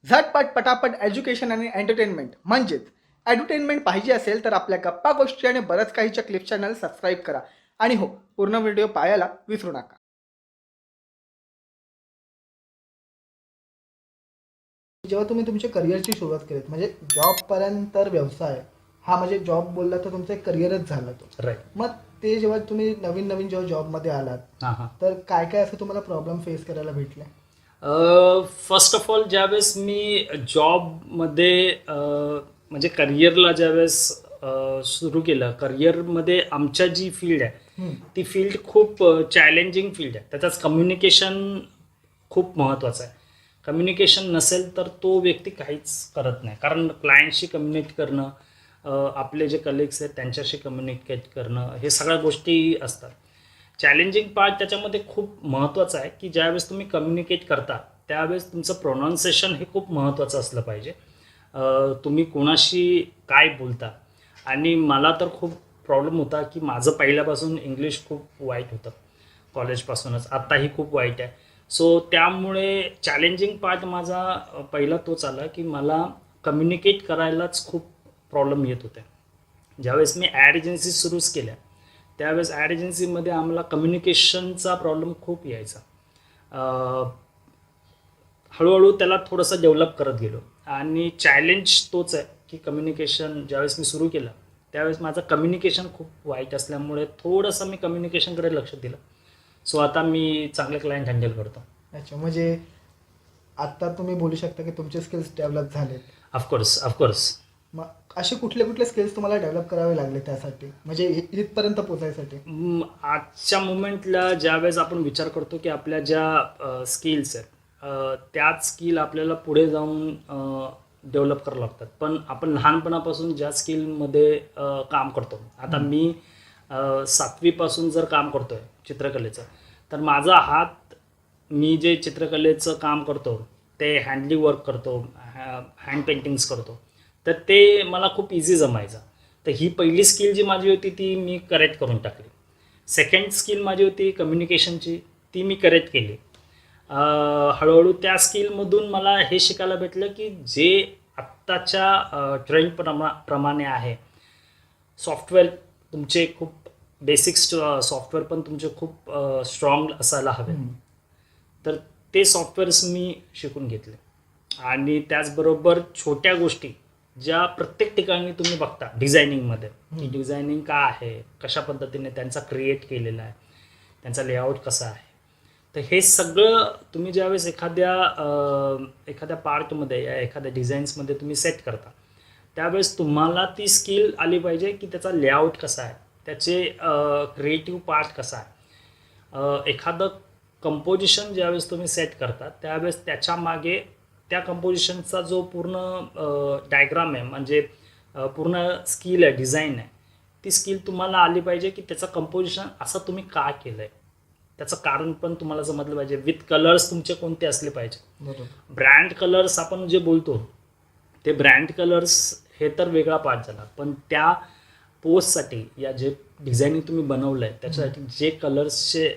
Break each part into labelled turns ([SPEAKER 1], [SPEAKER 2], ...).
[SPEAKER 1] झटपट पटापट एज्युकेशन आणि एंटरटेनमेंट म्हणजेच एडुटेनमेंट पाहिजे असेल तर आपल्या गप्पा गोष्टी आणि बरंच काहीच्या क्लिप चॅनल सबस्क्राईब करा आणि हो, पूर्ण व्हिडिओ पाहायला विसरू नका. जेव्हा तुम्ही तुमच्या करिअरची सुरुवात केलीत म्हणजे जॉबपर्यंत तर व्यवसाय हा म्हणजे जॉब बोलला तर तुमचा एक करिअरच झाला तो.
[SPEAKER 2] राईट.
[SPEAKER 1] मग ते जेव्हा तुम्ही नवीन नवीन जेव्हा जॉबमध्ये आलात
[SPEAKER 2] हां हां.
[SPEAKER 1] तर काय काय असं तुम्हाला प्रॉब्लेम फेस करायला भेटले?
[SPEAKER 2] फर्स्ट ऑफ ऑल ज्यावेळेस मी जॉबमध्ये म्हणजे करिअरला ज्यावेळेस सुरू केलं, करिअरमध्ये आमच्या जी फील्ड आहे ती फील्ड खूप चॅलेंजिंग फील्ड आहे. त्याचाच कम्युनिकेशन खूप महत्त्वाचं आहे. कम्युनिकेशन नसेल तर तो व्यक्ती काहीच करत नाही. कारण क्लायंटशी कम्युनिकेट करणं, आपले जे कलिग्स आहेत त्यांच्याशी कम्युनिकेट करणं, हे सगळ्या गोष्टी असतात. चॅलेंजिंग पार्ट त्याच्यामध्ये खूप महत्त्वाचं आहे की ज्यावेळेस तुम्ही कम्युनिकेट करता त्यावेळेस तुमचं प्रोनाऊन्सिएशन हे खूप महत्त्वाचं असलं पाहिजे. तुम्ही कोणाशी काय बोलता. आणि मला तर खूप प्रॉब्लेम होता की माझं पहिल्यापासून इंग्लिश खूप वाईट होतं कॉलेजपासूनच, आत्ताही खूप वाईट आहे. सो त्यामुळे चॅलेंजिंग पार्ट माझा पहिला तोच आला की मला कम्युनिकेट करायलाच खूप प्रॉब्लेम येत होते. ज्यावेळेस मी ॲड एजन्सी सुरूच केल्या त्यावेळेस ॲड एजन्सीमध्ये आम्हाला कम्युनिकेशनचा प्रॉब्लेम खूप यायचा. हळूहळू त्याला थोडंसं डेव्हलप करत गेलो आणि चॅलेंज तोच आहे की कम्युनिकेशन ज्यावेळेस मी सुरू केलं त्यावेळेस माझं कम्युनिकेशन खूप वाईट असल्यामुळे थोडंसं मी कम्युनिकेशनकडे लक्ष दिलं. सो आता मी चांगले क्लायंट हँडल करतो.
[SPEAKER 1] अच्छा, म्हणजे आता तुम्ही बोलू शकता की तुमचे स्किल्स डेव्हलप झालेत.
[SPEAKER 2] ऑफकोर्स.
[SPEAKER 1] मग असे कुठले कुठले स्किल्स तुम्हाला डेव्हलप करावे लागले त्यासाठी म्हणजे इथपर्यंत पोहोचायसाठी?
[SPEAKER 2] आजच्या मुमेंटला ज्यावेळेस आपण विचार करतो की आपल्या ज्या स्किल्स आहेत त्याच स्किल आपल्याला पुढे जाऊन डेव्हलप करावं लागतात. पण आपण लहानपणापासून ज्या स्किलमध्ये काम करतो, आता मी 7वीपासून जर काम करतो आहे चित्रकलेचं, तर माझा हात, मी जे चित्रकलेचं काम करतो ते हँडली वर्क करतो, हँड पेंटिंग्स करतो, तर ते मला खूप इझी जमायचं. तर ही पहिली स्किल जी माझी होती ती मी करेक्ट करून टाकली. सेकंड स्किल माझी होती कम्युनिकेशनची, ती मी करेक्ट केली. हळूहळू त्या स्किलमधून मला हे शिकायला भेटलं की जे आत्ताच्या ट्रेंड प्रमाणे आहे, सॉफ्टवेअर तुमचे खूप बेसिक सॉफ्टवेअर पण तुमचे खूप स्ट्रॉंग असायला हवे. तर ते सॉफ्टवेअर्स मी शिकून घेतले. आणि त्याचबरोबर छोट्या गोष्टी ज्या प्रत्येक ठिकाणी तुम्ही बघता डिझायनिंगमध्ये, की डिझायनिंग का आहे, कशा पद्धतीने त्यांचा क्रिएट केलेला आहे, त्यांचा लेआउट कसा आहे, तर हे सगळं तुम्ही ज्यावेळेस एखाद्या पार्टमध्ये या एखाद्या डिझाईन्समध्ये तुम्ही सेट करता त्यावेळेस तुम्हाला ती स्किल आली पाहिजे की त्याचा लेआउट कसा आहे, त्याचे क्रिएटिव्ह पार्ट कसा आहे. एखादं कंपोजिशन ज्यावेळेस तुम्ही सेट करता त्यावेळेस त्याच्या मागे त्या कंपोजिशनचा जो पूर्ण डायग्राम आहे, म्हणजे पूर्ण स्किल आहे, डिझाईन आहे, ती स्किल तुम्हाला आली पाहिजे की त्याचं कंपोजिशन असं तुम्ही का केलं आहे, त्याचं कारण पण तुम्हाला समजलं पाहिजे. विथ कलर्स तुमचे कोणते असले पाहिजे.
[SPEAKER 1] बरोबर.
[SPEAKER 2] ब्रँड कलर्स आपण जे बोलतो ते ब्रँड कलर्स हे तर वेगळा पार्ट झाला, पण त्या पोस्टसाठी या जे डिझाईनिंग तुम्ही बनवलं आहे त्याच्यासाठी जे कलर्सचे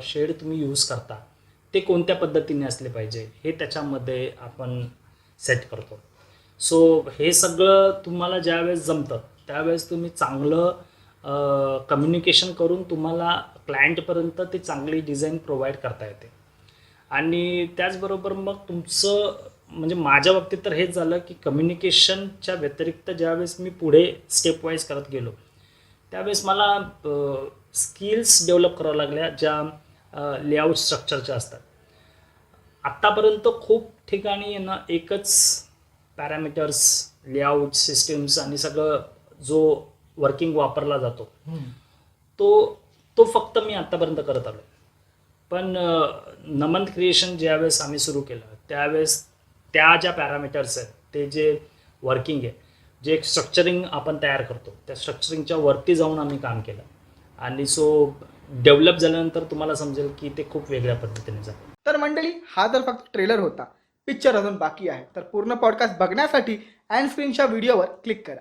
[SPEAKER 2] शेड तुम्ही यूज करता ते कोणत्या पद्धतीने असले पाहिजे हे त्याच्यामध्ये आपण सेट करतो. सो हे सगळं तुम्हाला ज्यावेळेस जमतं त्यावेळेस तुम्ही चांगलं कम्युनिकेशन करून तुम्हाला क्लायंटपर्यंत ती चांगली डिझाईन प्रोव्हाइड करता येते. आणि त्याचबरोबर मग तुमचं म्हणजे माझ्या बाबतीत तर हेच झालं की कम्युनिकेशनच्या व्यतिरिक्त ज्यावेळेस मी पुढे स्टेप वाईज करत गेलो त्यावेळेस मला स्किल्स डेव्हलप कराव्या लागल्या ज्या लेआउट स्ट्रक्चरच्या असतात. आत्तापर्यंत खूप ठिकाणी ना एकच पॅरामीटर्स, लेआउट सिस्टीम्स आणि सगळं जो वर्किंग वापरला जातो तो तो फक्त मी आत्तापर्यंत करत आलो. पण नमन क्रिएशन ज्यावेळेस आम्ही सुरू केलं त्यावेळेस त्या ज्या पॅरामीटर्स आहेत ते जे वर्किंग आहे, जे एक स्ट्रक्चरिंग आपण तयार करतो त्या स्ट्रक्चरिंगच्या वरती जाऊन आम्ही काम केलं. आणि सो डेव्हलप झाल्यानंतर तुम्हाला समजेल की ते खूप वेगळ्या पद्धतीने झालं.
[SPEAKER 1] तर मंडळी, हा तर फक्त ट्रेलर होता. पिक्चर अजून बाकी आहे. तर पूर्ण पॉडकास्ट बघण्यासाठी अँड स्क्रीनच्या व्हिडिओवर क्लिक करा.